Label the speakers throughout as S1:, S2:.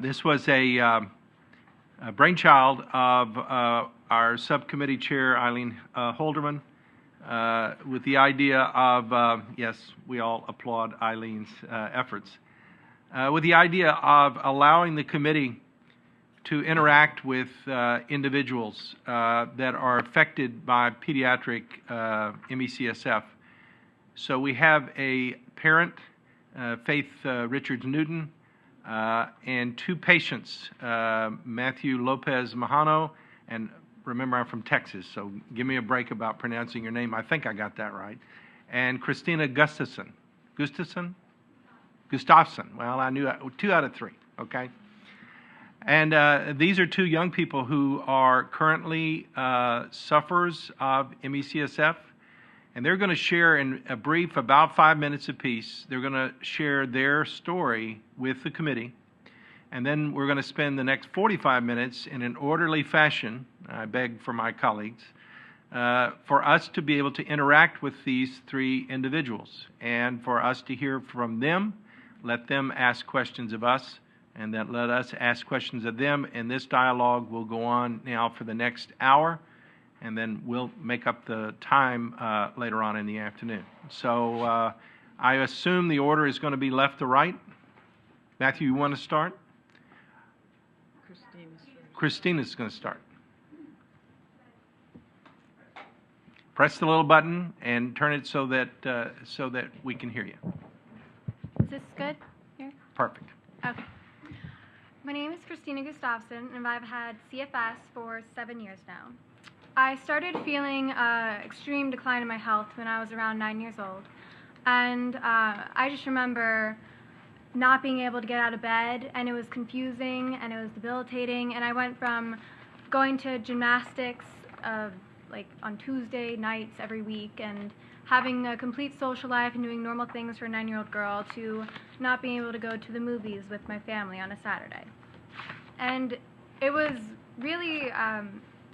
S1: This was a brainchild of our subcommittee chair, Eileen Holderman, with the idea of, yes, we all applaud Eileen's efforts, with the idea of allowing the committee to interact with individuals that are affected by pediatric ME/CSF. So we have a parent, Faith Richards-Newton, and two patients, Matthew Lopez Mahano, and remember I'm from Texas, so give me a break about pronouncing your name. I think I got that right. And Christina Gustafson. Gustafson? Well, I knew 2 out of 3, okay? And these are 2 young people who are currently sufferers of ME/CSF, and they're going to share in a brief, about 5 minutes apiece, they're going to share their story with the committee, and then we're going to spend the next 45 minutes in an orderly fashion, I beg for my colleagues, for us to be able to interact with these 3 individuals, and for us to hear from them, let them ask questions of us, and then let us ask questions of them, and this dialogue will go on now for the next hour, and then we'll make up the time later on in the afternoon. So I assume the order is going to be left to right. Matthew, you want to start? Christina's going to start. Press the little button and turn it so that we can hear you.
S2: Is this good here?
S1: Perfect.
S2: Okay. My name is Christina Gustafson, and I've had CFS for 7 years now. I started feeling extreme decline in my health when I was around 9 years old. And I just remember not being able to get out of bed, and it was confusing, and it was debilitating. And I went from going to gymnastics like on Tuesday nights every week and having a complete social life and doing normal things for a 9-year-old girl to not being able to go to the movies with my family on a Saturday. And it was really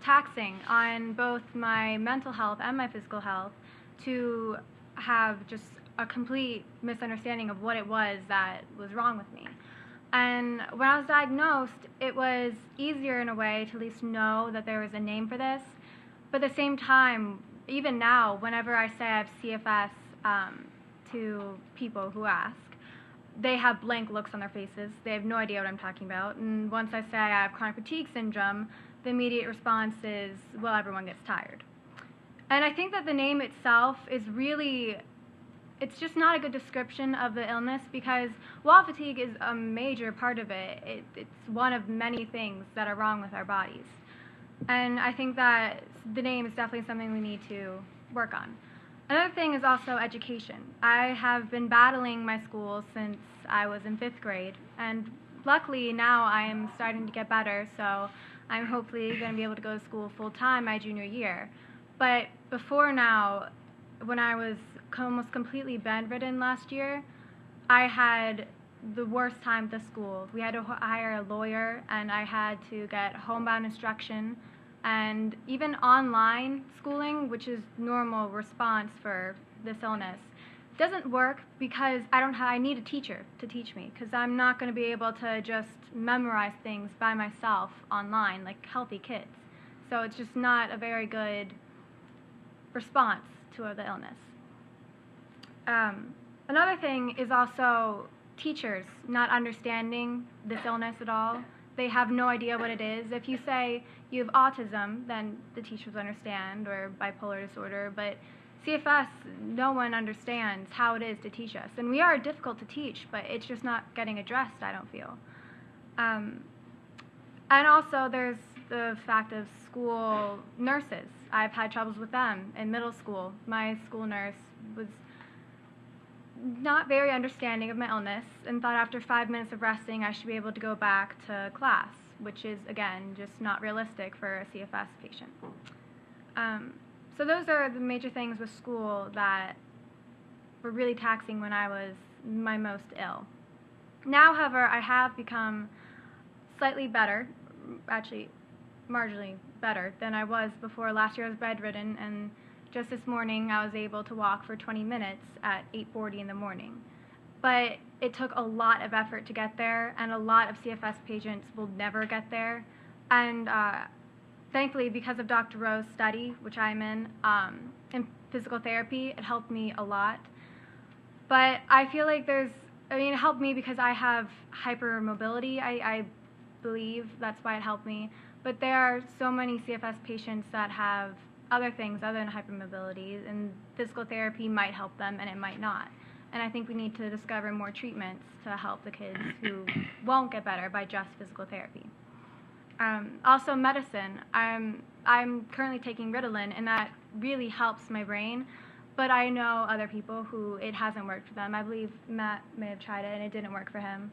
S2: taxing on both my mental health and my physical health to have just a complete misunderstanding of what it was that was wrong with me. And when I was diagnosed, it was easier in a way to at least know that there was a name for this. But at the same time, even now, whenever I say I have CFS to people who ask, they have blank looks on their faces. They have no idea what I'm talking about. And once I say I have chronic fatigue syndrome, the immediate response is, well, everyone gets tired. And I think that the name itself is really, it's just not a good description of the illness, because while fatigue is a major part of it, it's one of many things that are wrong with our bodies. And I think that the name is definitely something we need to work on. Another thing is also education. I have been battling my school since I was in 5th grade, and luckily now I am starting to get better, so I'm hopefully going to be able to go to school full-time my junior year. But before now, when I was almost completely bedridden last year, I had the worst time at the school. We had to hire a lawyer, and I had to get homebound instruction, and even online schooling, which is normal response for this illness, doesn't work because I need a teacher to teach me, because I'm not going to be able to just memorize things by myself online like healthy kids. So it's just not a very good response to the illness. Another thing is also teachers not understanding this illness at all. They have no idea what it is. If you say you have autism, then the teachers understand, or bipolar disorder, but CFS, no one understands how it is to teach us. And we are difficult to teach, but it's just not getting addressed, I don't feel. And also there's the fact of school nurses. I've had troubles with them in middle school. My school nurse was not very understanding of my illness and thought after 5 minutes of resting I should be able to go back to class, which is, again, just not realistic for a CFS patient. So those are the major things with school that were really taxing when I was my most ill. Now, however, I have become slightly better, actually marginally better than I was before. Last year I was bedridden, and just this morning I was able to walk for 20 minutes at 8:40 in the morning. but it took a lot of effort to get there, and a lot of CFS patients will never get there. And thankfully, because of Dr. Rowe's study, which I'm in physical therapy, it helped me a lot. But I feel like it helped me because I have hypermobility. I believe that's why it helped me. But there are so many CFS patients that have other things other than hypermobility, and physical therapy might help them and it might not. And I think we need to discover more treatments to help the kids who won't get better by just physical therapy. Also, medicine. I'm currently taking Ritalin, and that really helps my brain. But I know other people who it hasn't worked for them. I believe Matt may have tried it, and it didn't work for him.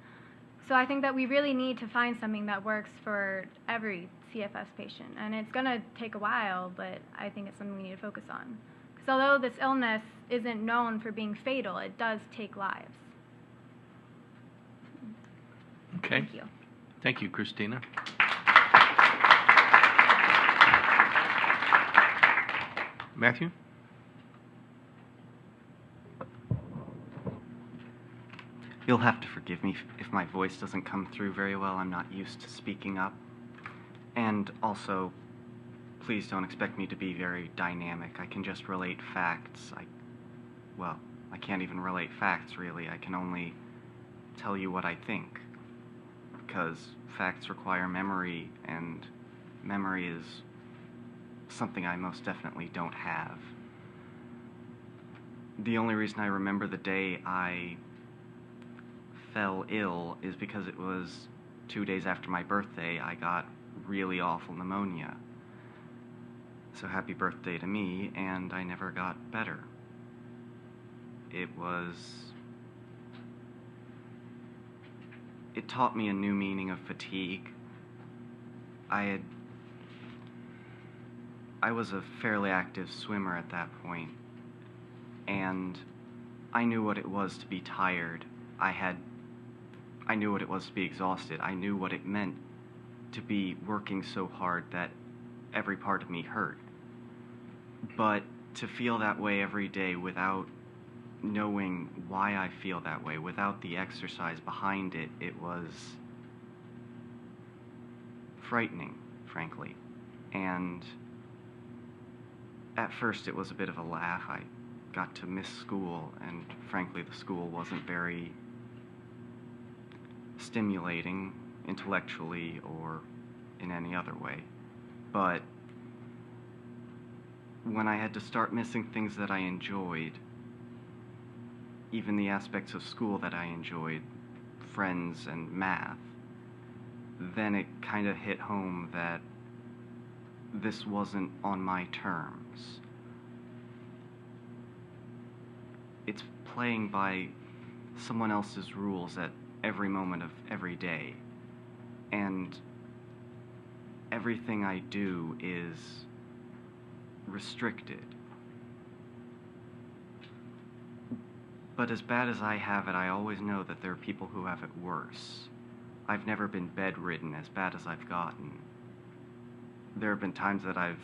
S2: So I think that we really need to find something that works for every CFS patient. And it's going to take a while, but I think it's something we need to focus on. Because although this illness isn't known for being fatal, it does take lives.
S1: Okay.
S2: Thank you.
S1: Thank you, Christina. Matthew?
S3: You'll have to forgive me if my voice doesn't come through very well. I'm not used to speaking up. And also, please don't expect me to be very dynamic. I can just relate facts. I can't even relate facts, really. I can only tell you what I think. Because facts require memory, and memory is something I most definitely don't have. The only reason I remember the day I fell ill is because it was 2 days after my birthday. I got really awful pneumonia. So happy birthday to me, and I never got better. It taught me a new meaning of fatigue. I was a fairly active swimmer at that point, and I knew what it was to be tired. I knew what it was to be exhausted. I knew what it meant to be working so hard that every part of me hurt. But to feel that way every day without knowing why I feel that way, without the exercise behind it, it was frightening, frankly. And at first it was a bit of a laugh. I got to miss school, and frankly the school wasn't very stimulating intellectually or in any other way. But when I had to start missing things that I enjoyed, even the aspects of school that I enjoyed, friends and math, then it kind of hit home that this wasn't on my terms. It's playing by someone else's rules at every moment of every day, and everything I do is restricted. But as bad as I have it, I always know that there are people who have it worse. I've never been bedridden as bad as I've gotten. There have been times that I've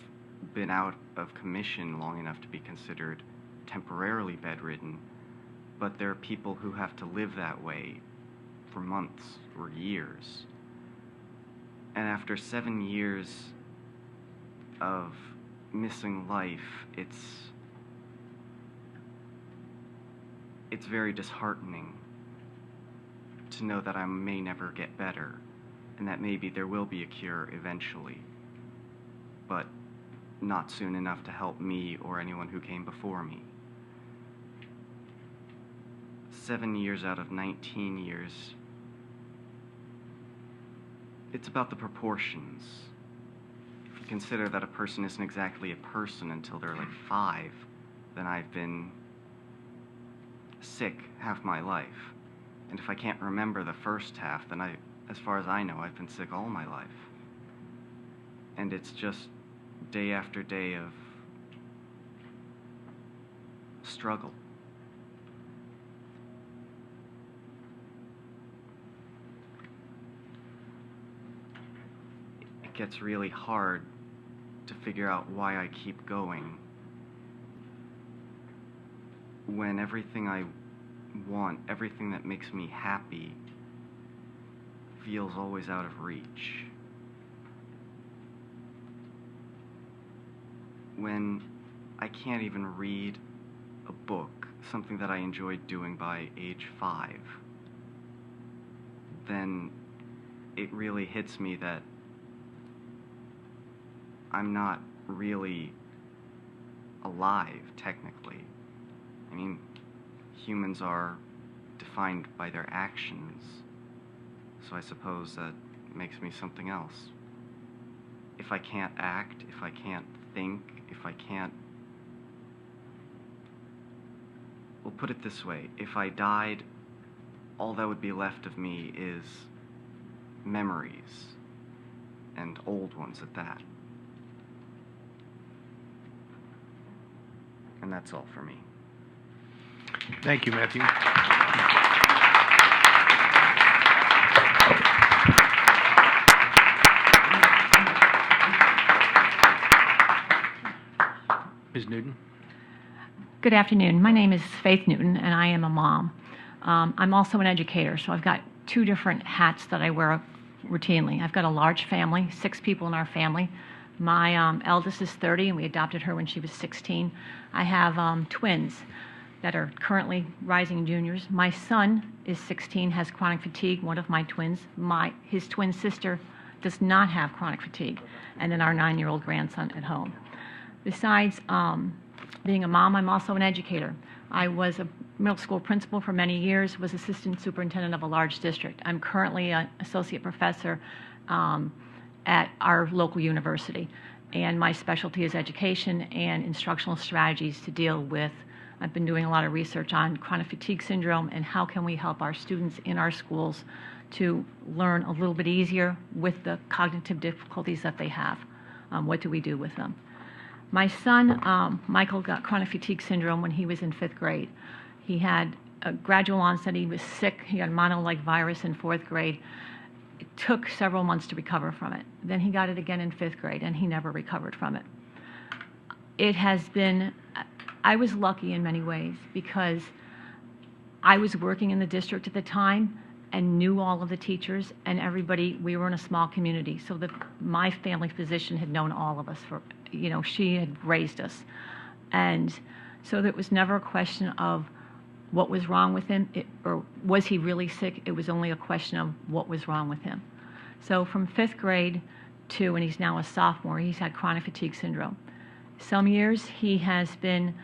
S3: been out of commission long enough to be considered temporarily bedridden, but there are people who have to live that way for months or years. And after 7 years of missing life, it's very disheartening to know that I may never get better, and that maybe there will be a cure eventually, but not soon enough to help me or anyone who came before me. 7 years out of 19 years, it's about the proportions. If you consider that a person isn't exactly a person until they're like 5, then I've been sick half my life. And if I can't remember the first half, then as far as I know, I've been sick all my life. And it's just day after day of struggle. It gets really hard to figure out why I keep going when everything I want, everything that makes me happy, feels always out of reach. When I can't even read a book, something that I enjoyed doing by age 5, then it really hits me that I'm not really alive, technically. I mean, humans are defined by their actions, so I suppose that makes me something else. If I can't act, if I can't think, if I can't... We'll put it this way, if I died, all that would be left of me is memories, and old ones at that. And that's all for me.
S1: Thank you, Matthew. Ms. Newton.
S4: Good afternoon. My name is Faith Newton, and I am a mom. I'm also an educator, so I've got 2 different hats that I wear routinely. I've got a large family, 6 people in our family. My eldest is 30, and we adopted her when she was 16. I have twins that are currently rising juniors. My son is 16, has chronic fatigue, one of my twins. His twin sister does not have chronic fatigue, and then our 9-year-old grandson at home. Besides being a mom, I'm also an educator. I was a middle school principal for many years, was assistant superintendent of a large district. I'm currently an associate professor at our local university, and my specialty is education and instructional strategies to deal with. I've been doing a lot of research on chronic fatigue syndrome and how can we help our students in our schools to learn a little bit easier with the cognitive difficulties that they have. What do we do with them? My son, Michael, got chronic fatigue syndrome when he was in 5th grade. He had a gradual onset. He was sick. He had mono-like virus in 4th grade. It took several months to recover from it. Then he got it again in 5th grade, and he never recovered from it. It has been, I was lucky in many ways because I was working in the district at the time and knew all of the teachers and everybody. We were in a small community, so my family physician had known all of us for, she had raised us. And so there was never a question of what was wrong with him, or was he really sick? It was only a question of what was wrong with him. So from 5th grade to, and he's now a sophomore, he's had chronic fatigue syndrome. Some years he can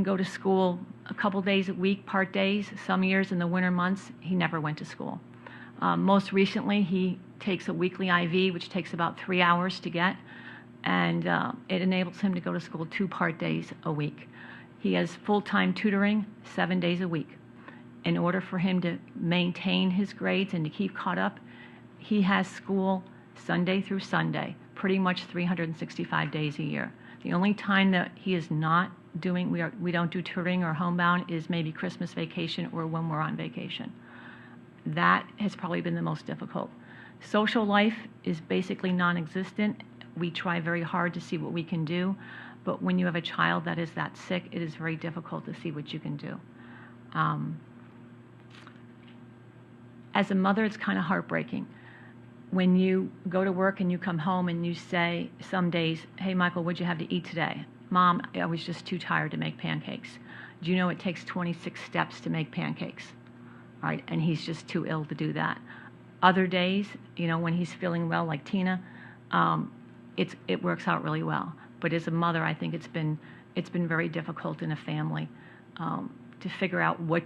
S4: go to school a couple days a week, part days. Some years in the winter months, he never went to school. Most recently, he takes a weekly IV, which takes about 3 hours to get, and it enables him to go to school 2 part days a week. He has full-time tutoring 7 days a week. In order for him to maintain his grades and to keep caught up, he has school Sunday through Sunday, pretty much 365 days a year. The only time that he is not doing, we don't do tutoring or homebound, is maybe Christmas vacation or when we're on vacation. That has probably been the most difficult. Social life is basically non-existent. We try very hard to see what we can do, but when you have a child that is that sick, it is very difficult to see what you can do. As a mother, it's kind of heartbreaking. When you go to work and you come home and you say some days, hey, Michael, what'd you have to eat today? Mom, I was just too tired to make pancakes. Do you know it takes 26 steps to make pancakes? All right, and he's just too ill to do that. Other days, when he's feeling well, like Tina, it works out really well. But as a mother, I think it's been very difficult in a family to figure out what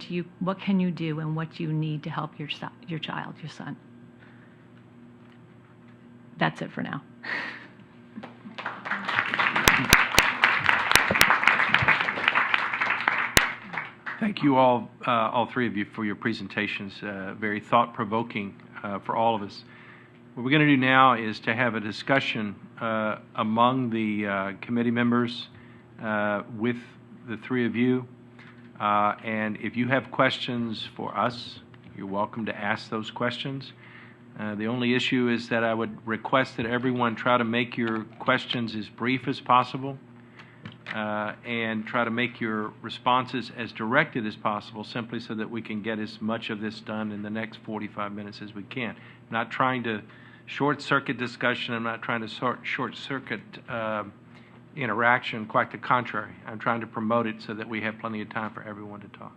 S4: can you do and what you need to help your child, your son. That's it for now.
S1: Thank you all 3 of you, for your presentations. Very thought-provoking for all of us. What we're going to do now is to have a discussion among the committee members with the 3 of you. And if you have questions for us, you're welcome to ask those questions. The only issue is that I would request that everyone try to make your questions as brief as possible. and try to make your responses as directed as possible, simply so that we can get as much of this done in the next 45 minutes as we can. I'm not trying to short-circuit discussion. I'm not trying to short-circuit interaction. Quite the contrary. I'm trying to promote it so that we have plenty of time for everyone to talk.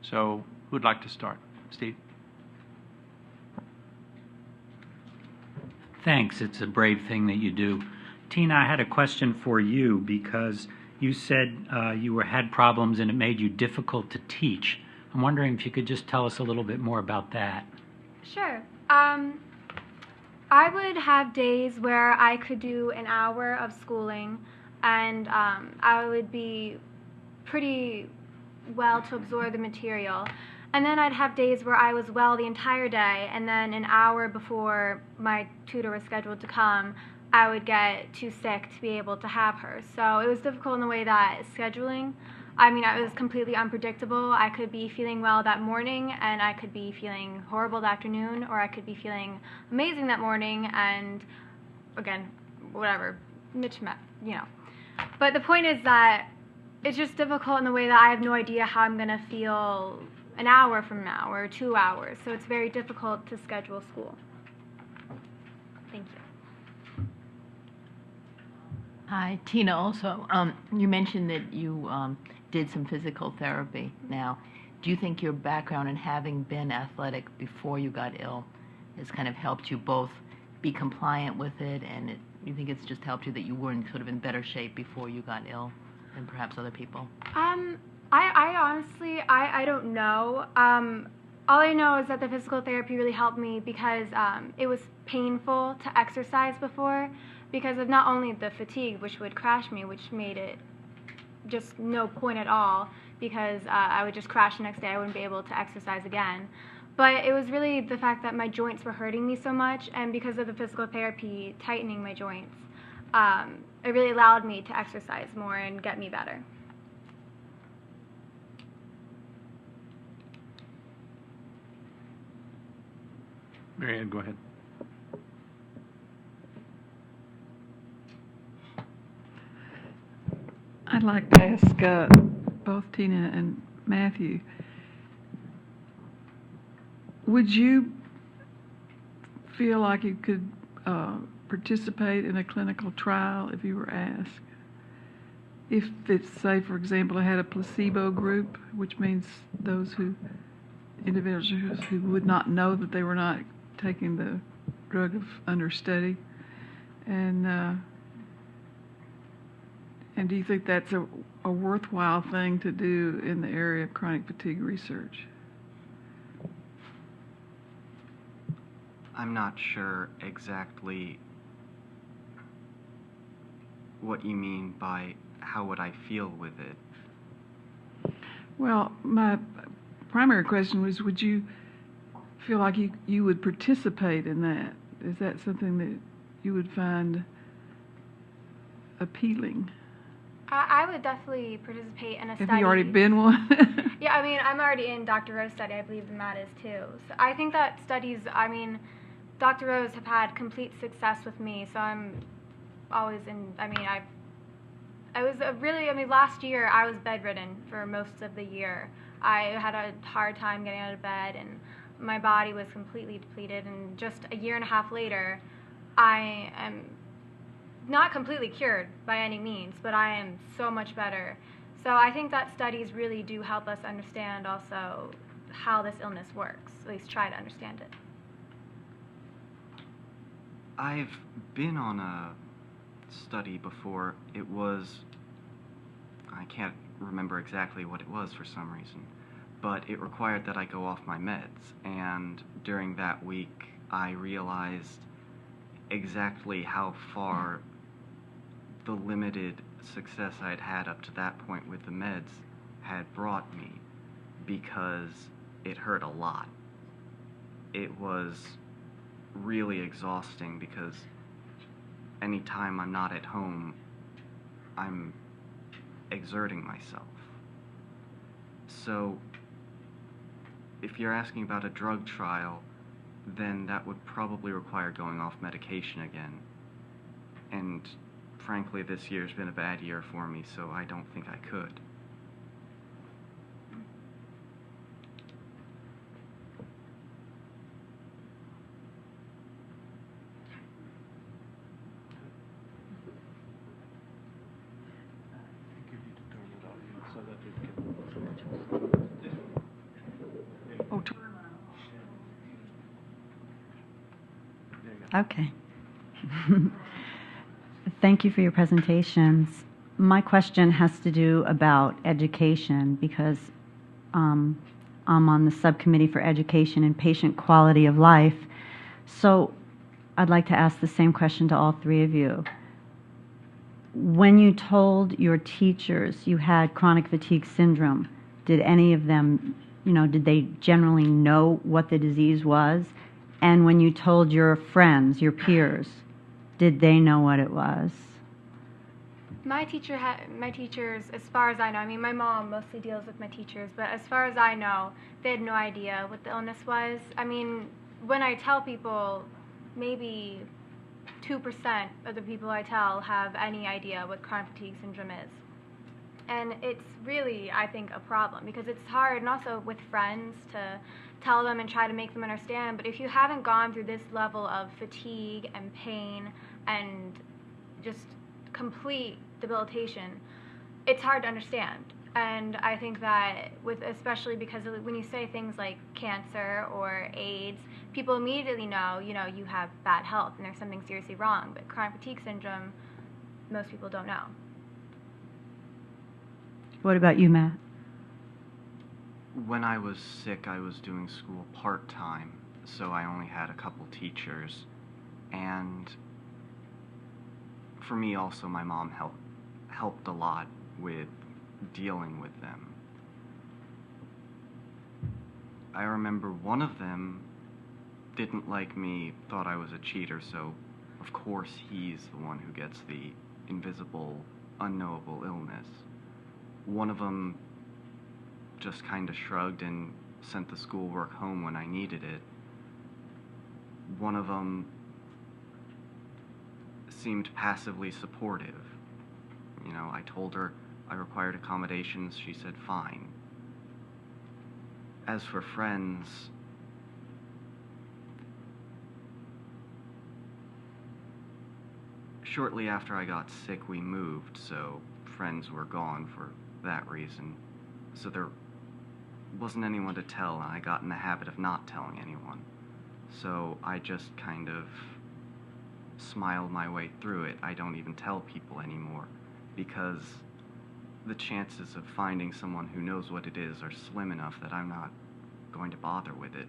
S1: So who'd like to start? Steve?
S5: Thanks. It's a brave thing that you do. Tina, I had a question for you because you said you had problems and it made you difficult to teach. I'm wondering if you could just tell us a little bit more about that.
S2: Sure. I would have days where I could do an hour of schooling, and I would be pretty well to absorb the material. And then I'd have days where I was well the entire day, and then an hour before my tutor was scheduled to come, I would get too sick to be able to have her. So it was difficult in the way that scheduling, it was completely unpredictable. I could be feeling well that morning, and I could be feeling horrible that afternoon, or I could be feeling amazing that morning, and again, whatever, But the point is that it's just difficult in the way that I have no idea how I'm going to feel an hour from now or 2 hours. So it's very difficult to schedule school. Thank you.
S6: Hi, Tina. Also, you mentioned that you did some physical therapy. Now, do you think your background in having been athletic before you got ill has kind of helped you both be compliant with it, and you think it's just helped you that you were sort of in better shape before you got ill than perhaps other people?
S2: I honestly, I don't know. All I know is that the physical therapy really helped me because it was painful to exercise before, because of not only the fatigue, which would crash me, which made it just no point at all, because I would just crash the next day. I wouldn't be able to exercise again. But it was really the fact that my joints were hurting me so much, and because of the physical therapy tightening my joints, it really allowed me to exercise more and get me better.
S1: Mary Ann, go ahead.
S7: I'd like to ask both Tina and Matthew, would you feel like you could participate in a clinical trial if you were asked? If it's, say, for example, I had a placebo group, which means individuals who would not know that they were not taking the drug under study, and do you think that's a worthwhile thing to do in the area of chronic fatigue research?
S3: I'm not sure exactly what you mean by how would I feel with it.
S7: Well, my primary question was, would you feel like you would participate in that? Is that something that you would find appealing?
S2: I would definitely participate in a study.
S7: Have you already been one?
S2: Yeah, I'm already in Dr. Rowe's study. I believe Matt is too. So I think that studies, Dr. Rowe's have had complete success with me, so I'm always in, last year I was bedridden for most of the year. I had a hard time getting out of bed, and my body was completely depleted, and just a year and a half later, I am not completely cured by any means, but I am so much better. So I think that studies really do help us understand also how this illness works, at least try to understand it.
S3: I've been on a study before. I can't remember exactly what it was for some reason, but it required that I go off my meds, and during that week I realized exactly how far the limited success I'd had up to that point with the meds had brought me, because it hurt a lot. It was really exhausting because anytime I'm not at home, I'm exerting myself. So if you're asking about a drug trial, then that would probably require going off medication again. And frankly, this year's been a bad year for me, so I don't think I could.
S7: Oh,
S8: Okay. Thank you for your presentations. My question has to do about education because I'm on the subcommittee for education and patient quality of life. So I'd like to ask the same question to all three of you. When you told your teachers you had chronic fatigue syndrome, did any of them, did they generally know what the disease was? And when you told your friends, your peers, did they know what it was?
S2: My teachers, as far as I know, I mean, my mom mostly deals with my teachers, but as far as I know, they had no idea what the illness was. I mean, when I tell people, maybe 2% of the people I tell have any idea what chronic fatigue syndrome is. And it's really, I think, a problem because it's hard, and also with friends, to tell them and try to make them understand. But if you haven't gone through this level of fatigue and pain and just complete debilitation, it's hard to understand. And I think that especially because when you say things like cancer or AIDS, people immediately know, you have bad health and there's something seriously wrong. But chronic fatigue syndrome, most people don't know.
S8: What about you, Matt?
S3: When I was sick, I was doing school part-time, so I only had a couple teachers. And for me also, my mom helped a lot with dealing with them. I remember one of them didn't like me, thought I was a cheater, so of course he's the one who gets the invisible, unknowable illness. One of them just kind of shrugged and sent the schoolwork home when I needed it. One of them seemed passively supportive. I told her I required accommodations, she said fine. As for friends, shortly after I got sick, we moved, so friends were gone for that reason. So there wasn't anyone to tell, and I got in the habit of not telling anyone. So I just kind of smiled my way through it. I don't even tell people anymore because the chances of finding someone who knows what it is are slim enough that I'm not going to bother with it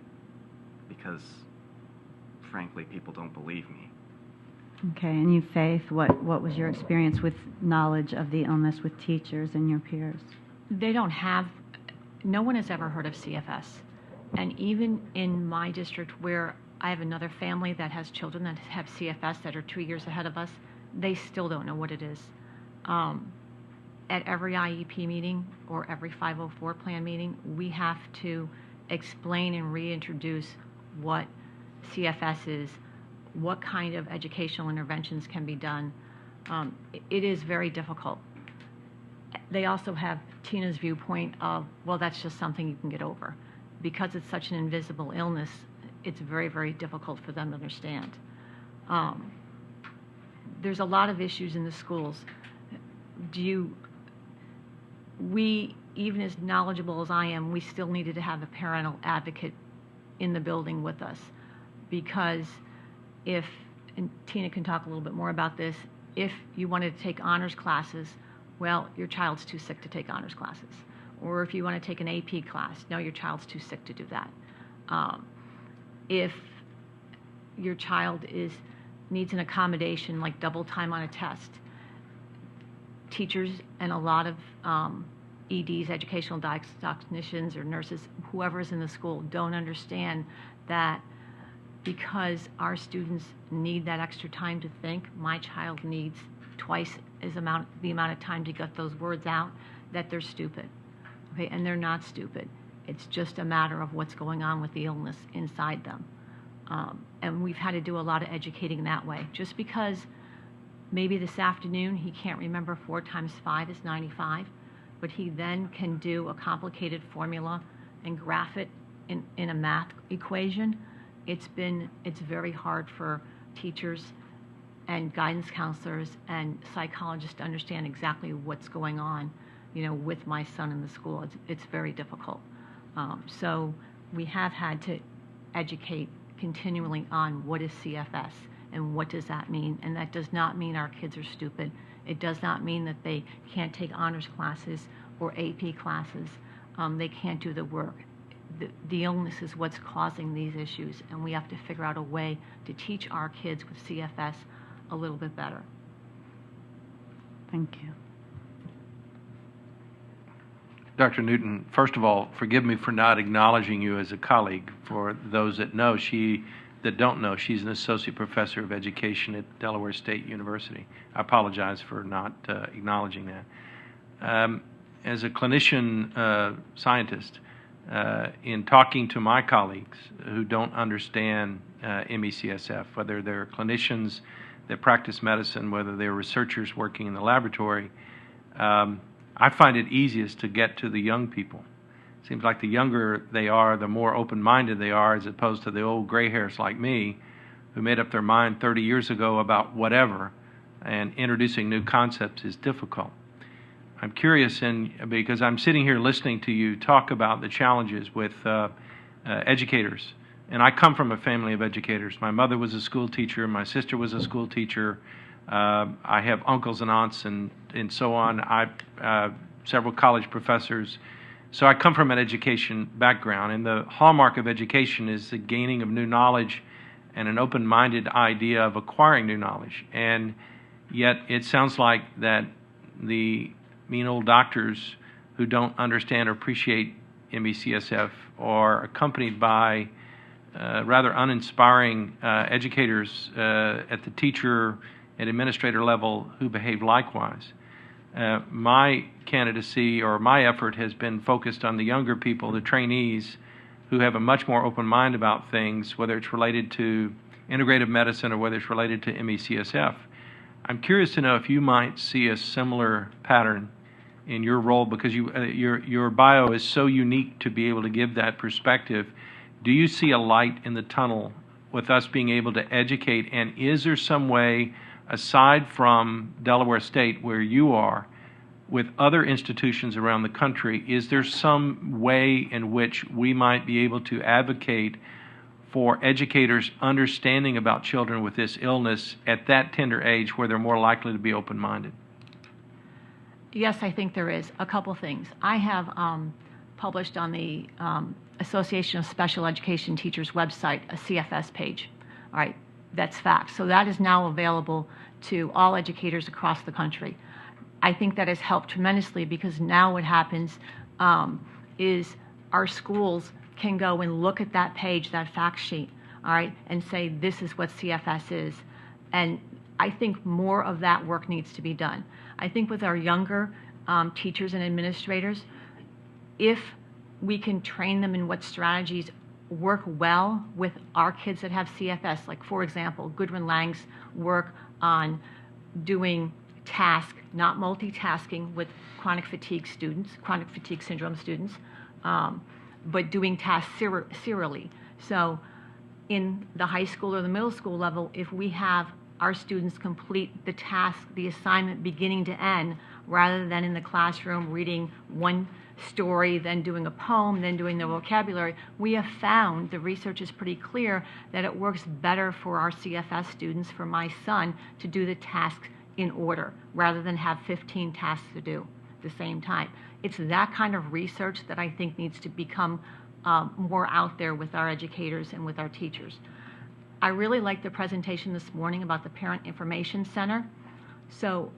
S3: because, frankly, people don't believe me.
S8: Okay, and you, Faith, what was your experience with knowledge of the illness with teachers and your peers?
S4: No one has ever heard of CFS. And even in my district where I have another family that has children that have CFS that are 2 years ahead of us, they still don't know what it is. At every IEP meeting or every 504 plan meeting, we have to explain and reintroduce what CFS is, what kind of educational interventions can be done. It is very difficult. They also have Tina's viewpoint of, well, that's just something you can get over. Because it's such an invisible illness, it's very, very difficult for them to understand. There's a lot of issues in the schools. We, even as knowledgeable as I am, we still needed to have a parental advocate in the building with us because and Tina can talk a little bit more about this, if you wanted to take honors classes, well, your child's too sick to take honors classes. Or if you want to take an AP class, no, your child's too sick to do that. If your child needs an accommodation like double time on a test, teachers and a lot of EDs, educational diagnosticians or nurses, whoever is in the school, don't understand that because our students need that extra time to think, my child needs twice the amount of time to get those words out, that they're stupid. Okay, and they're not stupid. It's just a matter of what's going on with the illness inside them. And we've had to do a lot of educating that way. Just because Maybe this afternoon he can't remember 4 times 5 is 95, but he then can do a complicated formula and graph it in a math equation. It's very hard for teachers and guidance counselors and psychologists to understand exactly what's going on, with my son in the school. It's very difficult. So we have had to educate continually on what is CFS and what does that mean. And that does not mean our kids are stupid. It does not mean that they can't take honors classes or AP classes. They can't do the work. The illness is what's causing these issues, and we have to figure out a way to teach our kids with CFS a little bit better.
S8: Thank you.
S1: Dr. Newton, first of all, forgive me for not acknowledging you as a colleague. For those that don't know, she's an associate professor of education at Delaware State University. I apologize for not acknowledging that. As a clinician scientist, in talking to my colleagues who don't understand MECSF, whether they're clinicians that practice medicine, whether they're researchers working in the laboratory, I find it easiest to get to the young people. It seems like the younger they are, the more open-minded they are, as opposed to the old gray hairs like me who made up their mind 30 years ago about whatever, and introducing new concepts is difficult. I'm curious, because I'm sitting here listening to you talk about the challenges with educators, and I come from a family of educators. My mother was a school teacher, my sister was a school teacher, I have uncles and aunts and so on. I several college professors. So I come from an education background, and the hallmark of education is the gaining of new knowledge and an open-minded idea of acquiring new knowledge. And yet it sounds like that the mean old doctors who don't understand or appreciate MECSF are accompanied by rather uninspiring educators at the teacher and administrator level who behave likewise. My candidacy or my effort has been focused on the younger people, the trainees, who have a much more open mind about things, whether it's related to integrative medicine or whether it's related to MECSF. I'm curious to know if you might see a similar pattern in your role, because your bio is so unique to be able to give that perspective. Do you see a light in the tunnel with us being able to educate, and is there some way, aside from Delaware State where you are, with other institutions around the country, is there some way in which we might be able to advocate for educators understanding about children with this illness at that tender age where they're more likely to be open-minded?
S4: Yes, I think there is. A couple things. I have published on the Association of Special Education Teachers website a CFS page. All right, that's fact. So that is now available to all educators across the country. I think that has helped tremendously, because now what happens is our schools can go and look at that page, that fact sheet, all right, and say this is what CFS is. And I think more of that work needs to be done. I think with our younger teachers and administrators, if we can train them in what strategies work well with our kids that have CFS, like, for example, Goodwin Lang's work on doing task, not multitasking with chronic fatigue students, chronic fatigue syndrome students, but doing tasks serially. So in the high school or the middle school level, if we have our students complete the task, the assignment beginning to end, rather than in the classroom reading one story, then doing a poem, then doing the vocabulary, we have found, the research is pretty clear, that it works better for our CFS students, for my son, to do the tasks in order, rather than have 15 tasks to do at the same time. It's that kind of research that I think needs to become more out there with our educators and with our teachers. I really liked the presentation this morning about the Parent Information Center. So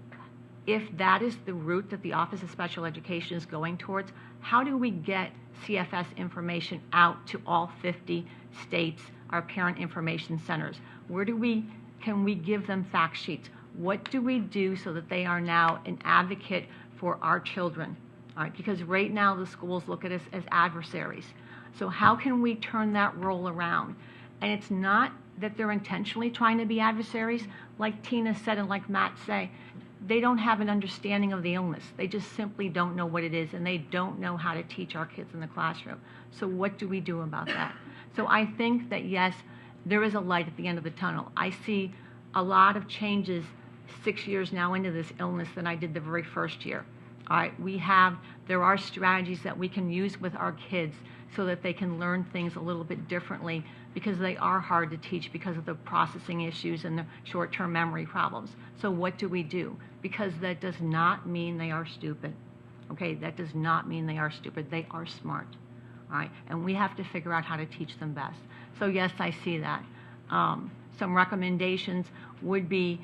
S4: if that is the route that the Office of Special Education is going towards, how do we get CFS information out to all 50 states, our parent information centers? Can we give them fact sheets? What do we do so that they are now an advocate for our children? All right, because right now the schools look at us as adversaries. So how can we turn that role around? And it's not that they're intentionally trying to be adversaries. Like Tina said and like Matt say, they don't have an understanding of the illness. They just simply don't know what it is, and they don't know how to teach our kids in the classroom. So what do we do about that? So I think that, yes, there is a light at the end of the tunnel. I see a lot of changes 6 years now into this illness than I did the very first year. All right, there are strategies that we can use with our kids so that they can learn things a little bit differently, because they are hard to teach because of the processing issues and the short-term memory problems. So what do we do? Because that does not mean they are stupid. Okay, that does not mean they are stupid. They are smart. All right, and we have to figure out how to teach them best. So yes, I see that. Some recommendations would be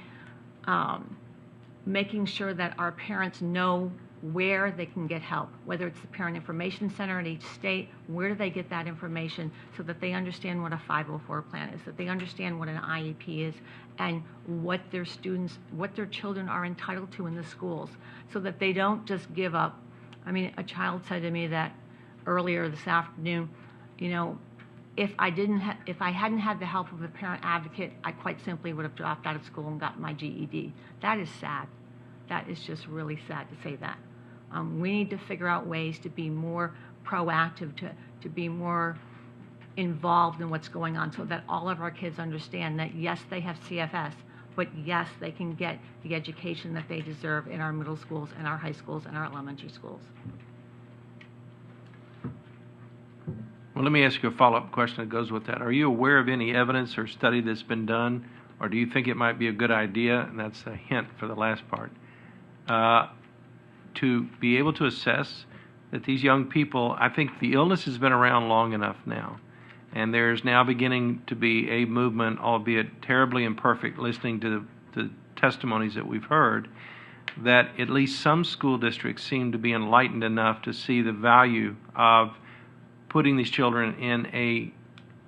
S4: making sure that our parents know where they can get help, whether it's the Parent Information Center at each state. Where do they get that information so that they understand what a 504 plan is, that they understand what an IEP is, and what their children are entitled to in the schools, so that they don't just give up. I mean, a child said to me that earlier this afternoon, you know, if I hadn't had the help of a parent advocate, I quite simply would have dropped out of school and gotten my GED. That is sad. That is just really sad to say that. We need to figure out ways to be more proactive, to be more involved in what's going on, so that all of our kids understand that, yes, they have CFS, but yes, they can get the education that they deserve in our middle schools and our high schools and our elementary schools.
S1: Well, let me ask you a follow-up question that goes with that. Are you aware of any evidence or study that's been done, or do you think it might be a good idea, and that's a hint for the last part, to be able to assess that these young people, I think the illness has been around long enough now, and there's now beginning to be a movement, albeit terribly imperfect, listening to the testimonies that we've heard, that at least some school districts seem to be enlightened enough to see the value of putting these children in a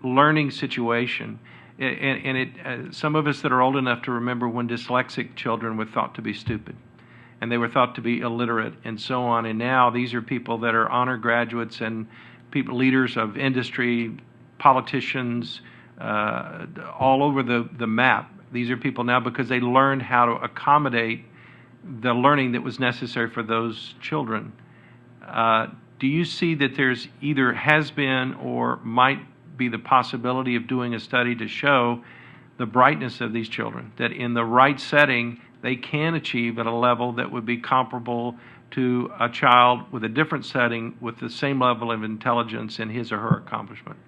S1: learning situation. Some of us that are old enough to remember when dyslexic children were thought to be stupid, and they were thought to be illiterate and so on. And now these are people that are honor graduates and leaders of industry, politicians, all over the map. These are people now because they learned how to accommodate the learning that was necessary for those children. Do you see that there's either has been or might be the possibility of doing a study to show the brightness of these children, that in the right setting they can achieve at a level that would be comparable to a child with a different setting with the same level of intelligence in his or her accomplishment?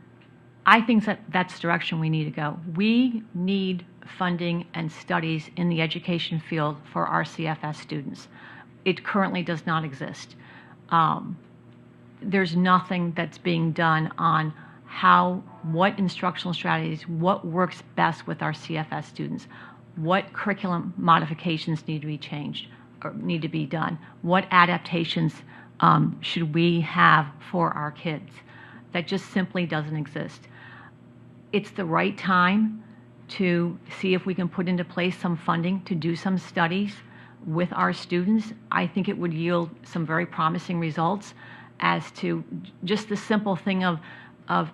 S4: I think that's the direction we need to go. We need funding and studies in the education field for our CFS students. It currently does not exist. There's nothing that's being done on what instructional strategies, what works best with our CFS students, what curriculum modifications need to be changed or need to be done, what adaptations should we have for our kids. That just simply doesn't exist. It's the right time to see if we can put into place some funding to do some studies with our students. I think it would yield some very promising results as to just the simple thing of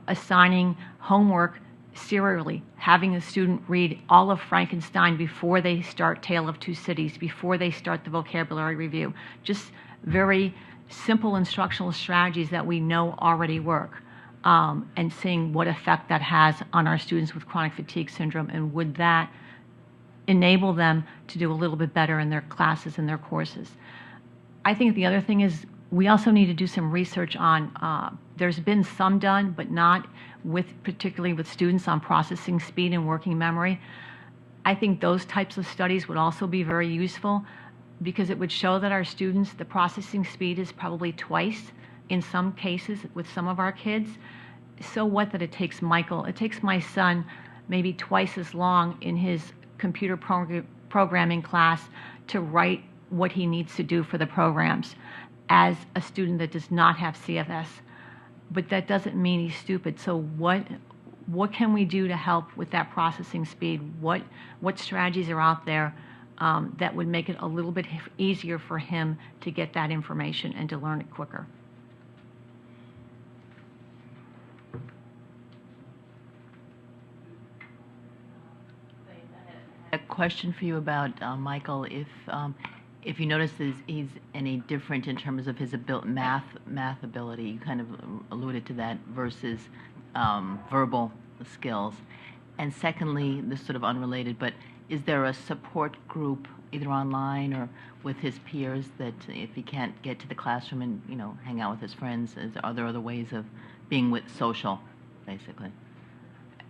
S4: assigning homework serially, having a student read all of Frankenstein before they start Tale of Two Cities, before they start the vocabulary review. Just very simple instructional strategies that we know already work, and seeing what effect that has on our students with chronic fatigue syndrome, and would that enable them to do a little bit better in their classes and their courses. I think the other thing is we also need to do some research on, there's been some done, but not particularly with students on processing speed and working memory. I think those types of studies would also be very useful, because it would show that our students, the processing speed is probably twice in some cases with some of our kids. So what that it takes my son maybe twice as long in his computer programming class to write what he needs to do for the programs as a student that does not have CFS. But that doesn't mean he's stupid. So what can we do to help with that processing speed? What strategies are out there that would make it a little bit easier for him to get that information and to learn it quicker?
S6: A question for you about Michael. If you notice he's any different in terms of his math ability, you kind of alluded to that, versus verbal skills. And secondly, this is sort of unrelated, but is there a support group either online or with his peers that if he can't get to the classroom and hang out with his friends, are there other ways of being with social, basically?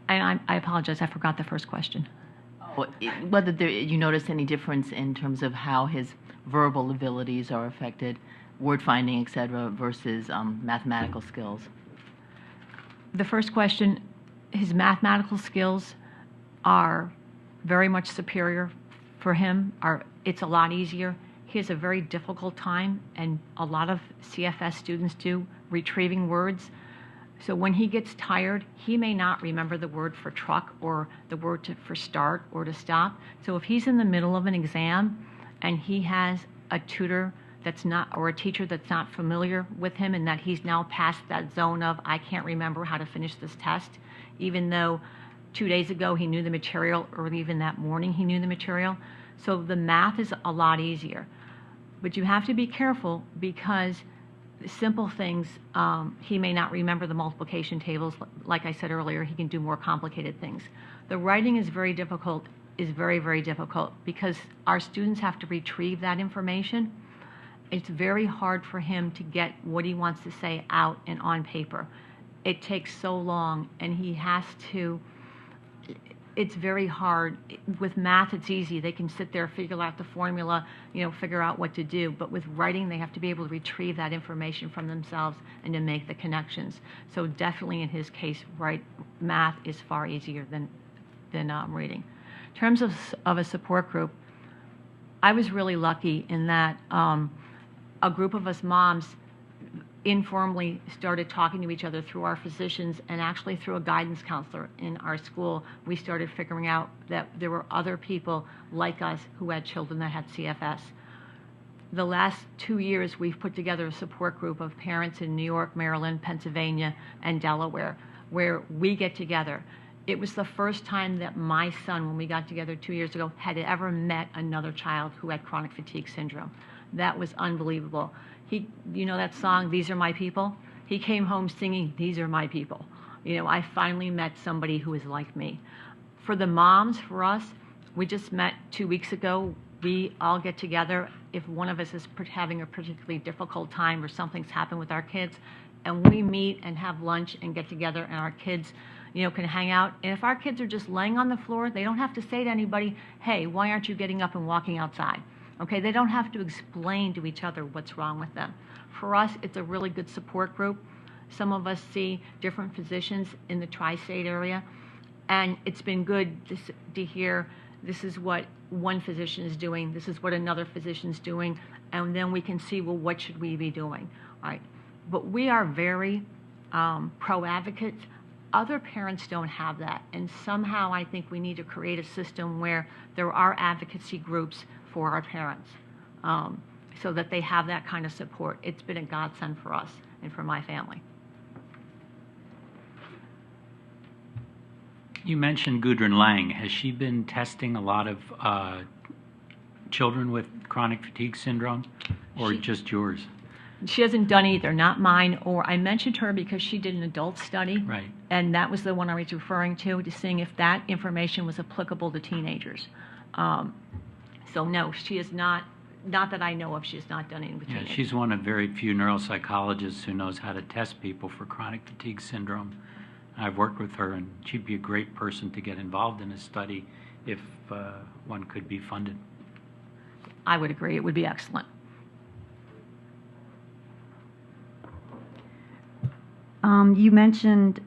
S4: And I apologize, I forgot the first question.
S6: Whether you notice any difference in terms of how his verbal abilities are affected, word finding, et cetera, versus mathematical skills.
S4: The first question, his mathematical skills are very much superior for him. It's a lot easier. He has a very difficult time, and a lot of CFS students do, retrieving words. So when he gets tired, he may not remember the word for truck or the word for start or to stop. So if he's in the middle of an exam and he has a tutor that's not, or a teacher that's not familiar with him, and that he's now past that zone of, I can't remember how to finish this test, even though 2 days ago he knew the material, or even that morning he knew the material. So the math is a lot easier. But you have to be careful, because simple things, he may not remember the multiplication tables. Like I said earlier, he can do more complicated things. The writing is very difficult, very, very difficult, because our students have to retrieve that information. It's very hard for him to get what he wants to say out and on paper. It takes so long, and he has to, it's very hard. With math, it's easy. They can sit there, figure out the formula, figure out what to do. But with writing, they have to be able to retrieve that information from themselves and to make the connections. So definitely in his case, math is far easier than reading. In terms of a support group, I was really lucky in that a group of us moms informally started talking to each other through our physicians, and actually through a guidance counselor in our school. We started figuring out that there were other people like us who had children that had CFS. The last 2 years, we've put together a support group of parents in New York, Maryland, Pennsylvania, and Delaware, where we get together. It was the first time that my son, when we got together 2 years ago, had ever met another child who had chronic fatigue syndrome. That was unbelievable. That song, These Are My People? He came home singing, These Are My People. I finally met somebody who is like me. For the moms, for us, we just met 2 weeks ago. We all get together if one of us is having a particularly difficult time or something's happened with our kids, and we meet and have lunch and get together, and our kids can hang out. And if our kids are just laying on the floor, they don't have to say to anybody, hey, why aren't you getting up and walking outside? Okay, they don't have to explain to each other what's wrong with them. For us, it's a really good support group. Some of us see different physicians in the tri-state area, and it's been good to hear this is what one physician is doing, this is what another physician's doing, and then we can see, well, what should we be doing, all right? But we are very pro-advocates. Other parents don't have that, and somehow I think we need to create a system where there are advocacy groups for our parents, so that they have that kind of support. It's been a godsend for us and for my family.
S5: You mentioned Gudrun Lang. Has she been testing a lot of children with chronic fatigue syndrome, or just yours?
S4: She hasn't done either, not mine, or I mentioned her because she did an adult study.
S5: Right.
S4: And that was the one I was referring to seeing if that information was applicable to teenagers. So no, she is not that I know of, she has not done it with teenagers.
S5: She's one of very few neuropsychologists who knows how to test people for chronic fatigue syndrome. I've worked with her, and she'd be a great person to get involved in a study if one could be funded.
S4: I would agree, it would be excellent.
S8: You mentioned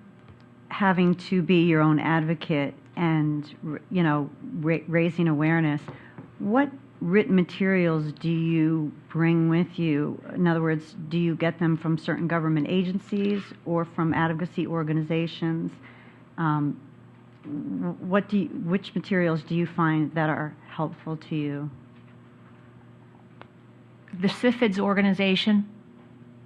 S8: having to be your own advocate and, raising awareness. What written materials do you bring with you? In other words, do you get them from certain government agencies or from advocacy organizations? Which materials do you find that are helpful to you?
S4: The CFSAC organization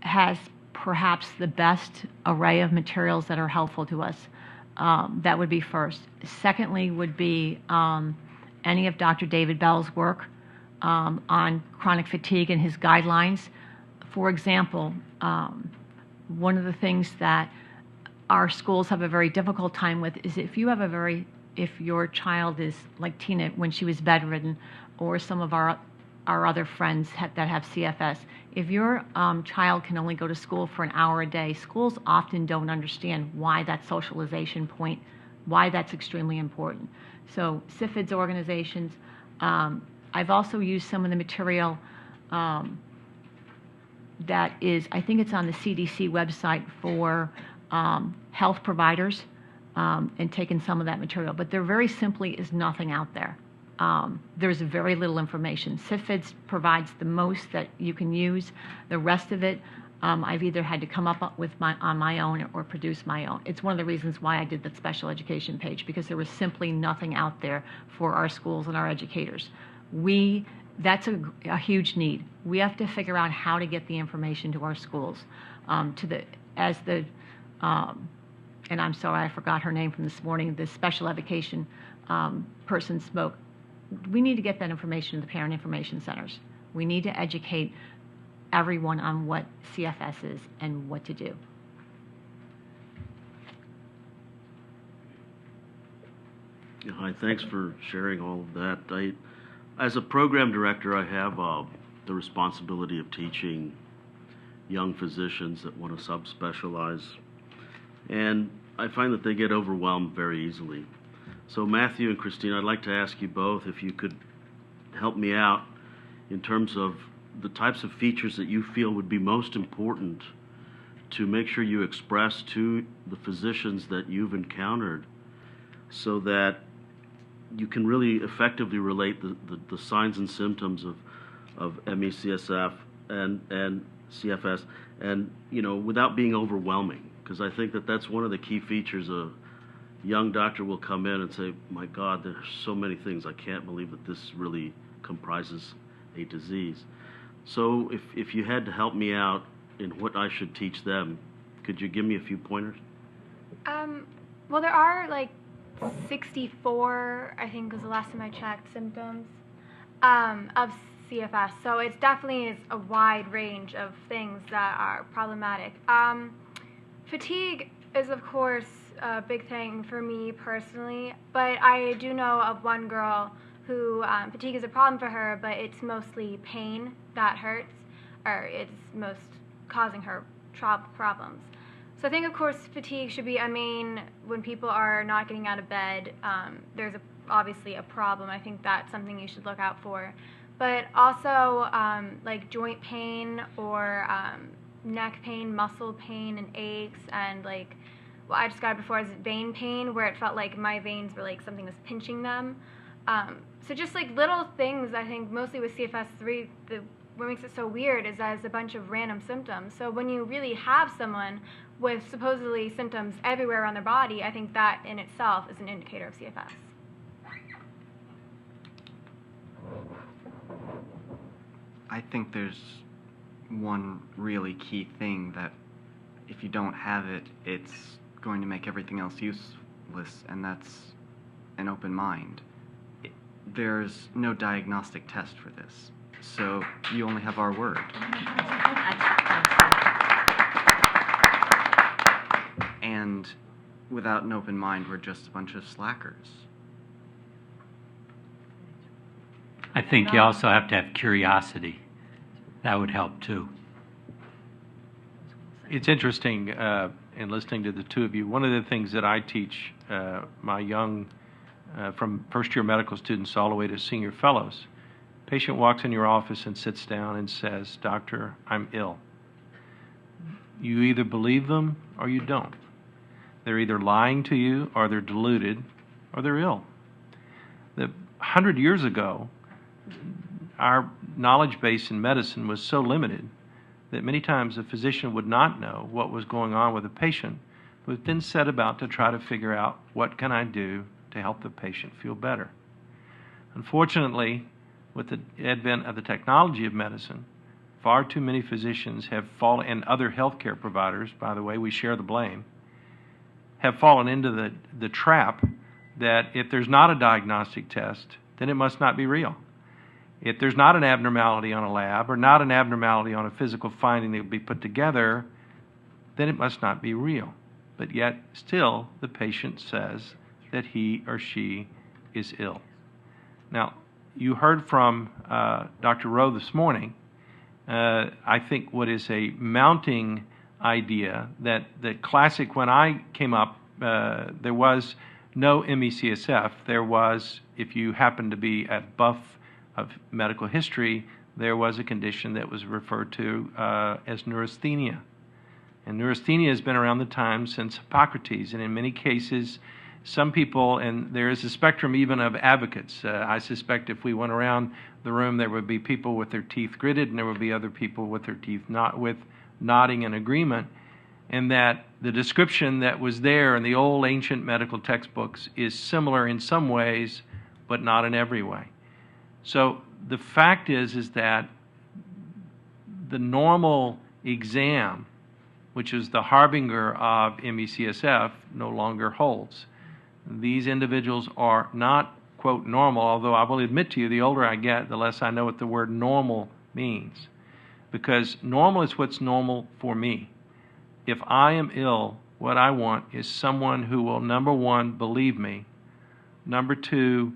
S4: has perhaps the best array of materials that are helpful to us. That would be first. Secondly would be any of Dr. David Bell's work on chronic fatigue and his guidelines. For example, one of the things that our schools have a very difficult time with is if your child is like Tina when she was bedridden, or some of our other friends that have CFS, if your child can only go to school for an hour a day, schools often don't understand why that socialization point, why that's extremely important. So CFID's organizations, I've also used some of the material that is, I think it's on the CDC website for health providers, and taken some of that material. But there very simply is nothing out there. There's very little information. CFIDS provides the most that you can use. The rest of it, I've either had to come up with on my own or produce my own. It's one of the reasons why I did that special education page, because there was simply nothing out there for our schools and our educators. That's a huge need. We have to figure out how to get the information to our schools. And I'm sorry, I forgot her name from this morning, the special education person spoke. We need to get that information to the parent information centers. We need to educate everyone on what CFS is and what to do.
S9: Hi, thanks for sharing all of that. As a program director, I have the responsibility of teaching young physicians that want to subspecialize, and I find that they get overwhelmed very easily. So Matthew and Christina, I'd like to ask you both if you could help me out in terms of the types of features that you feel would be most important to make sure you express to the physicians that you've encountered, so that you can really effectively relate the signs and symptoms of ME/CSF and CFS, and without being overwhelming. Because I think that that's one of the key features. A young doctor will come in and say, my God, there's so many things. I can't believe that this really comprises a disease. So if you had to help me out in what I should teach them, could you give me a few pointers?
S2: Well, there are like 64, I think was the last time I checked, symptoms of CFS. So it's definitely a wide range of things that are problematic. Fatigue is, of course, a big thing for me personally, but I do know of one girl who fatigue is a problem for her, but it's mostly pain that hurts, or it's most causing her problems. So I think, of course, fatigue should be, when people are not getting out of bed, there's obviously a problem. I think that's something you should look out for. But also, like joint pain or neck pain, muscle pain, and aches, and like what I described before as vein pain, where it felt like my veins were like something was pinching them. So just like little things, I think mostly with CFS3, what makes it so weird is that it's a bunch of random symptoms. So when you really have someone with supposedly symptoms everywhere on their body, I think that in itself is an indicator of CFS.
S3: I think there's one really key thing that if you don't have it, it's going to make everything else useless, and that's an open mind. There's no diagnostic test for this, so you only have our word. And without an open mind, we're just a bunch of slackers.
S5: I think you also have to have curiosity. That would help too.
S1: It's interesting in listening to the two of you. One of the things that I teach my young, from first-year medical students all the way to senior fellows, patient walks in your office and sits down and says, "Doctor, I'm ill." You either believe them or you don't. They're either lying to you, or they're deluded, or they're ill. 100 years ago, our knowledge base in medicine was so limited that many times a physician would not know what was going on with a patient, but then set about to try to figure out, what can I do to help the patient feel better? Unfortunately, with the advent of the technology of medicine, far too many physicians have fallen, and other healthcare providers, by the way, we share the blame, have fallen into the trap that if there's not a diagnostic test, then it must not be real. If there's not an abnormality on a lab or not an abnormality on a physical finding that would be put together, then it must not be real. But yet, still, the patient says that he or she is ill. Now, you heard from Dr. Rowe this morning, I think what is a mounting idea that the classic, when I came up, there was no MECSF. There was, if you happen to be a buff of medical history, there was a condition that was referred to as neurasthenia. And neurasthenia has been around the time since Hippocrates, and in many cases, some people, and there is a spectrum even of advocates. I suspect if we went around the room, there would be people with their teeth gritted, and there would be other people with their teeth nodding in agreement, and that the description that was there in the old ancient medical textbooks is similar in some ways, but not in every way. So the fact is that the normal exam, which is the harbinger of MECSF, no longer holds. These individuals are not, quote, normal, although I will admit to you, the older I get, the less I know what the word normal means. Because normal is what's normal for me. If I am ill, what I want is someone who will, number one, believe me, number two,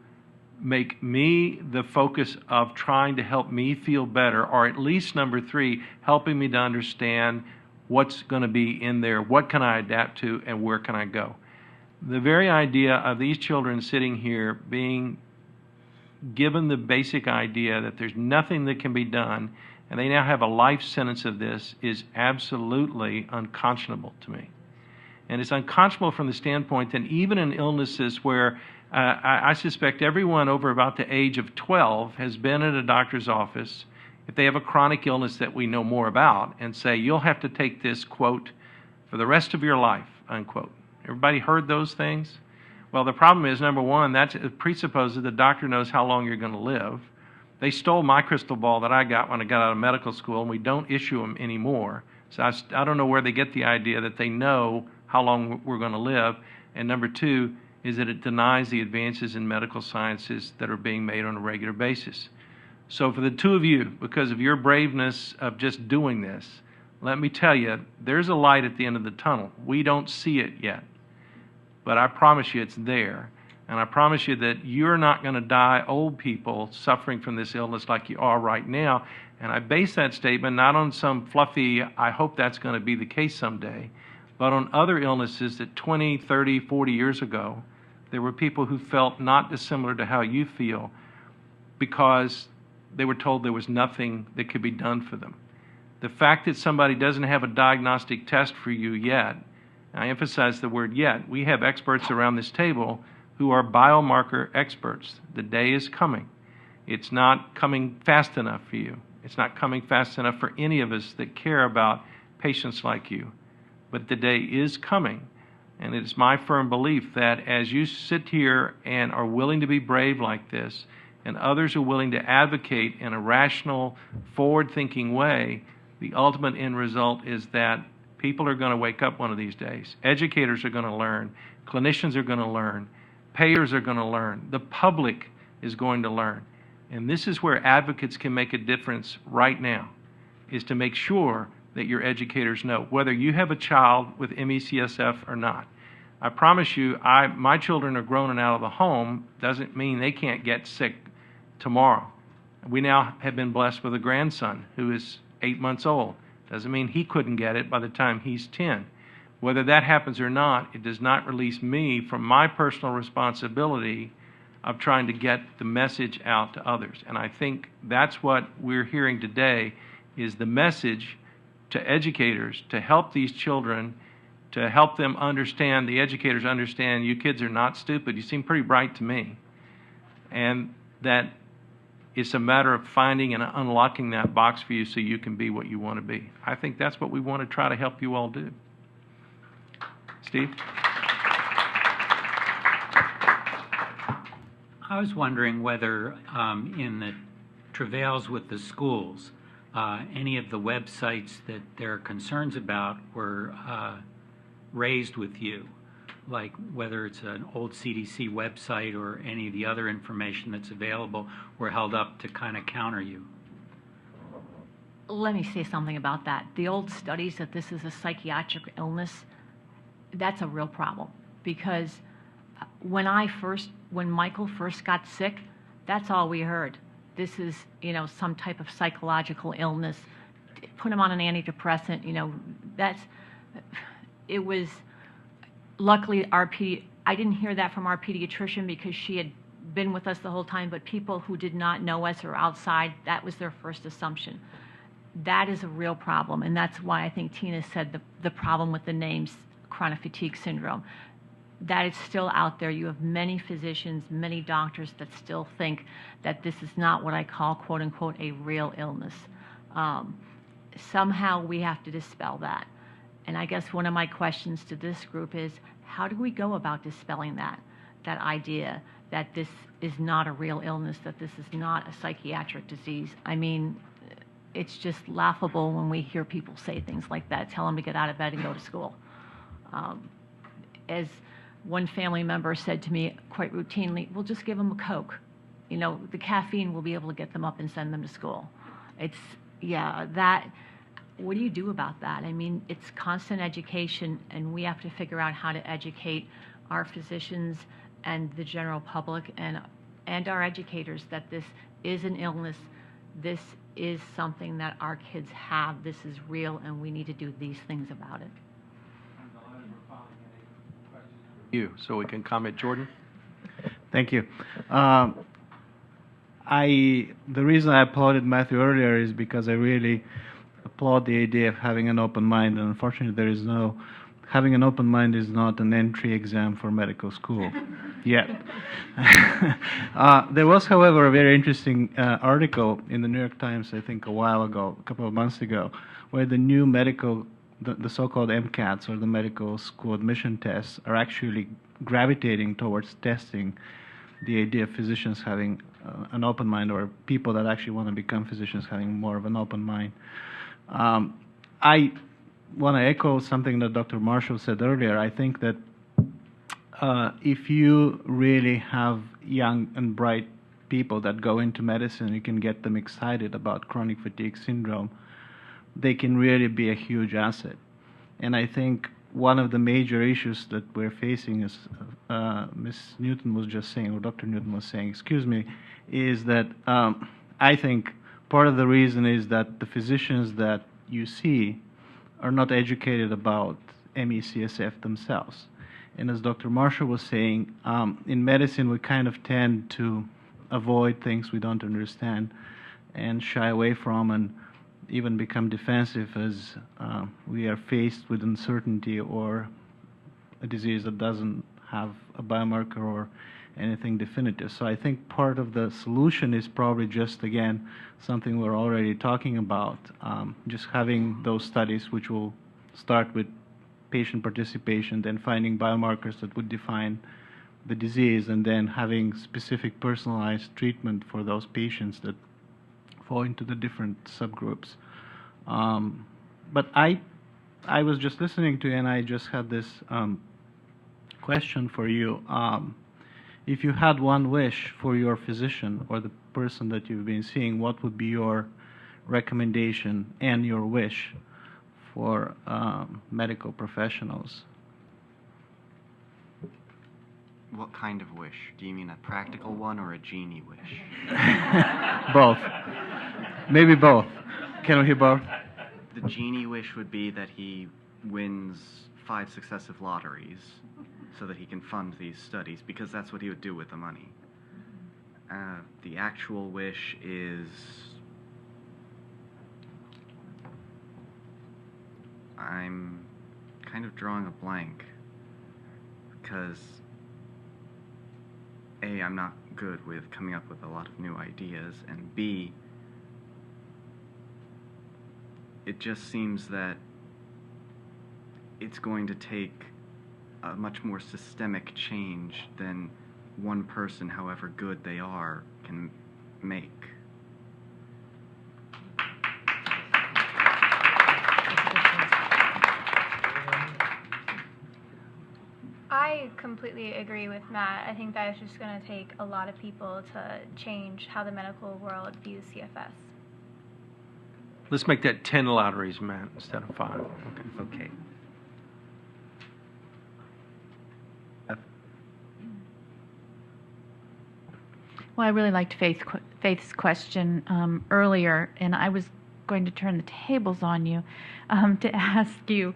S1: make me the focus of trying to help me feel better, or at least number three, helping me to understand what's going to be in there, what can I adapt to, and where can I go. The very idea of these children sitting here being given the basic idea that there's nothing that can be done, and they now have a life sentence of this, is absolutely unconscionable to me. And it's unconscionable from the standpoint that even in illnesses where I suspect everyone over about the age of 12 has been at a doctor's office, if they have a chronic illness that we know more about, and say, you'll have to take this, quote, for the rest of your life, unquote. Everybody heard those things? Well, the problem is, number one, that presupposes the doctor knows how long you're going to live. They stole my crystal ball that I got when I got out of medical school, and we don't issue them anymore. So I don't know where they get the idea that they know how long we're going to live. And number two is that it denies the advances in medical sciences that are being made on a regular basis. So for the two of you, because of your braveness of just doing this, let me tell you, there's a light at the end of the tunnel. We don't see it yet, but I promise you it's there. And I promise you that you're not going to die old people suffering from this illness like you are right now. And I base that statement not on some fluffy, I hope that's going to be the case someday, but on other illnesses that 20, 30, 40 years ago, there were people who felt not dissimilar to how you feel because they were told there was nothing that could be done for them. The fact that somebody doesn't have a diagnostic test for you yet, and I emphasize the word yet, we have experts around this table who are biomarker experts. The day is coming. It's not coming fast enough for you. It's not coming fast enough for any of us that care about patients like you. But the day is coming. And it is my firm belief that as you sit here and are willing to be brave like this, and others are willing to advocate in a rational, forward-thinking way, the ultimate end result is that people are going to wake up one of these days. Educators are going to learn. Clinicians are going to learn. Payers are going to learn. The public is going to learn. And this is where advocates can make a difference right now, is to make sure that your educators know, whether you have a child with MECSF or not. I promise you, my children are grown and out of the home, doesn't mean they can't get sick tomorrow. We now have been blessed with a grandson who is 8 months old. Doesn't mean he couldn't get it by the time he's 10. Whether that happens or not, it does not release me from my personal responsibility of trying to get the message out to others. And I think that's what we're hearing today, is the message to educators to help these children, to help them understand, the educators understand, you kids are not stupid. You seem pretty bright to me. And that it's a matter of finding and unlocking that box for you so you can be what you want to be. I think that's what we want to try to help you all do. Steve?
S5: I was wondering whether in the travails with the schools, any of the websites that there are concerns about were raised with you. like whether it's an old CDC website or any of the other information that's available, were held up to kind of counter you?
S4: Let me say something about that. The old studies that this is a psychiatric illness, that's a real problem, because when Michael first got sick, that's all we heard. This is, some type of psychological illness. Put him on an antidepressant, it was, luckily I didn't hear that from our pediatrician because she had been with us the whole time, but people who did not know us or outside, that was their first assumption. That is a real problem, and that's why I think Tina said the problem with the names chronic fatigue syndrome. That is still out there. You have many physicians, many doctors that still think that this is not what I call, quote unquote, a real illness. Somehow we have to dispel that. And I guess one of my questions to this group is, how do we go about dispelling that idea that this is not a real illness, that this is not a psychiatric disease? I mean, it's just laughable when we hear people say things like that, tell them to get out of bed and go to school. As one family member said to me quite routinely, we'll just give them a Coke. The caffeine will be able to get them up and send them to school. What do you do about that? I mean, it's constant education, and we have to figure out how to educate our physicians and the general public and our educators that this is an illness. This is something that our kids have. This is real, and we need to do these things about it.
S1: You, so we can comment. Jordan?
S10: Thank you. The reason I applauded Matthew earlier is because I really applaud the idea of having an open mind, and unfortunately having an open mind is not an entry exam for medical school yet. There was, however, a very interesting article in the New York Times, I think a couple of months ago, where the so-called MCATs, or the medical school admission tests, are actually gravitating towards testing the idea of physicians having an open mind, or people that actually want to become physicians having more of an open mind. I want to echo something that Dr. Marshall said earlier. I think that if you really have young and bright people that go into medicine, you can get them excited about chronic fatigue syndrome, they can really be a huge asset. And I think one of the major issues that we're facing, is Ms. Newton was just saying, or Dr. Newton was saying, is that I think part of the reason is that the physicians that you see are not educated about ME/CSF themselves. And as Dr. Marshall was saying, in medicine we kind of tend to avoid things we don't understand and shy away from, and even become defensive as we are faced with uncertainty or a disease that doesn't have a biomarker or anything definitive. So I think part of the solution is probably just, again, something we're already talking about, just having those studies which will start with patient participation, then finding biomarkers that would define the disease, and then having specific personalized treatment for those patients that fall into the different subgroups. But I was just listening to you, and I just had this question for you. If you had one wish for your physician or the person that you've been seeing, what would be your recommendation and your wish for medical professionals?
S3: What kind of wish? Do you mean a practical one or a genie wish?
S10: Both. Maybe both. Can we hear both?
S3: The genie wish would be that he wins 5 successive lotteries so that he can fund these studies, because that's what he would do with the money. The actual wish is... I'm kind of drawing a blank, because A, I'm not good with coming up with a lot of new ideas, and B, it just seems that it's going to take a much more systemic change than one person, however good they are, can make.
S2: I I completely agree with Matt. I think that it's just going to take a lot of people to change how the medical world views CFS.
S1: Let's make that 10 lotteries, Matt, instead of 5.
S3: Okay.
S4: Well, I really liked Faith's question earlier, and I was going to turn the tables on you to ask you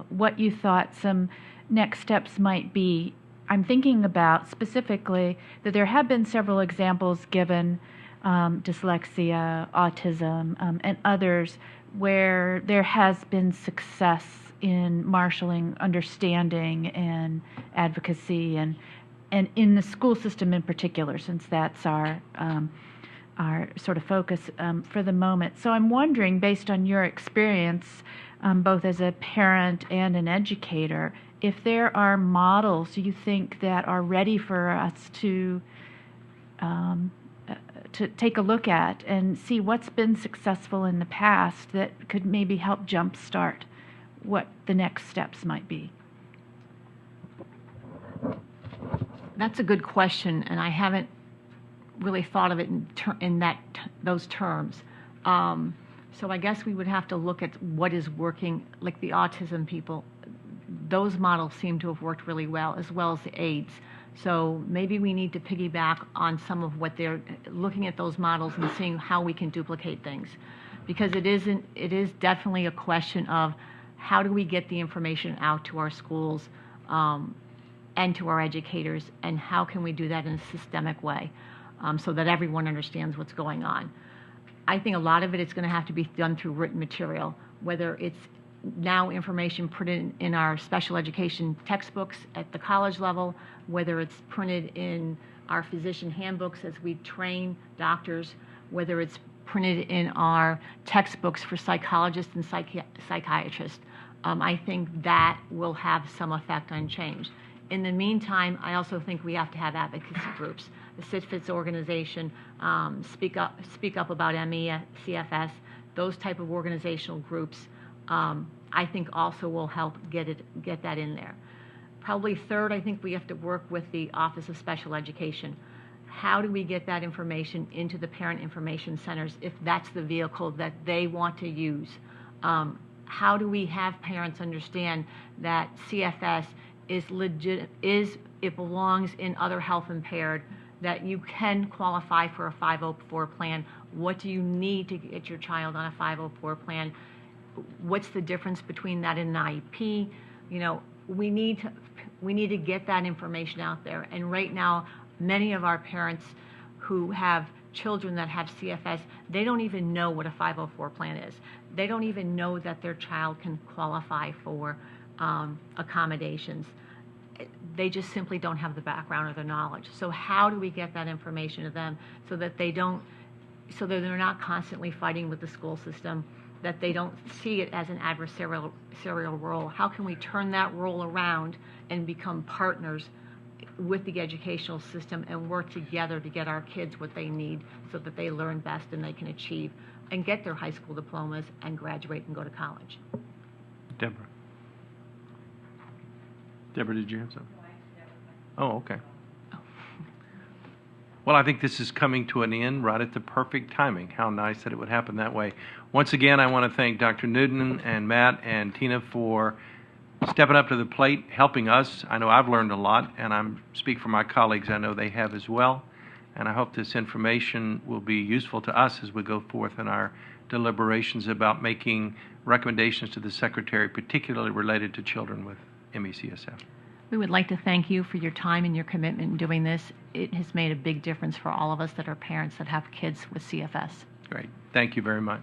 S4: what you thought some next steps might be. I'm thinking about specifically that there have been several examples given, dyslexia, autism, and others, where there has been success in marshaling understanding and advocacy, and in the school system in particular, since that's our sort of focus for the moment. So I'm wondering, based on your experience, both as a parent and an educator, if there are models you think that are ready for us to take a look at and see what's been successful in the past that could maybe help jumpstart what the next steps might be. That's a good question, and I haven't really thought of it in those terms. So I guess we would have to look at what is working, like the autism people. Those models seem to have worked really well as the AIDS. So maybe we need to piggyback on some of what they're looking at those models and seeing how we can duplicate things. Because it is definitely a question of how do we get the information out to our schools and to our educators, and how can we do that in a systemic way so that everyone understands what's going on. I think a lot of it is going to have to be done through written material, whether it's now information printed in our special education textbooks at the college level, whether it's printed in our physician handbooks as we train doctors, whether it's printed in our textbooks for psychologists and psychiatrists. I think that will have some effect on change. In the meantime, I also think we have to have advocacy groups. The CFS organization, speak up about ME, CFS, those type of organizational groups, I think also will help get that in there. Probably third, I think we have to work with the Office of Special Education. How do we get that information into the parent information centers if that's the vehicle that they want to use? How do we have parents understand that CFS is legit, it belongs in other health impaired, that you can qualify for a 504 plan? What do you need to get your child on a 504 plan? What's the difference between that and an IEP? You know, we need to get that information out there. And right now, many of our parents who have children that have CFS, they don't even know what a 504 plan is. They don't even know that their child can qualify for accommodations. They just simply don't have the background or the knowledge. So how do we get that information to them so that they're not constantly fighting with the school system, that they don't see it as an adversarial role? How can we turn that role around and become partners with the educational system and work together to get our kids what they need so that they learn best and they can achieve and get their high school diplomas and graduate and go to college?
S1: Deborah, did you have something? Oh, okay. Well, I think this is coming to an end right at the perfect timing. How nice that it would happen that way. Once again, I want to thank Dr. Newton and Matt and Tina for stepping up to the plate, helping us. I know I've learned a lot, and I speak for my colleagues. I know they have as well. And I hope this information will be useful to us as we go forth in our deliberations about making recommendations to the Secretary, particularly related to children with ME/CSF.
S4: We would like to thank you for your time and your commitment in doing this. It has made a big difference for all of us that are parents that have kids with CFS.
S1: Great. Thank you very much.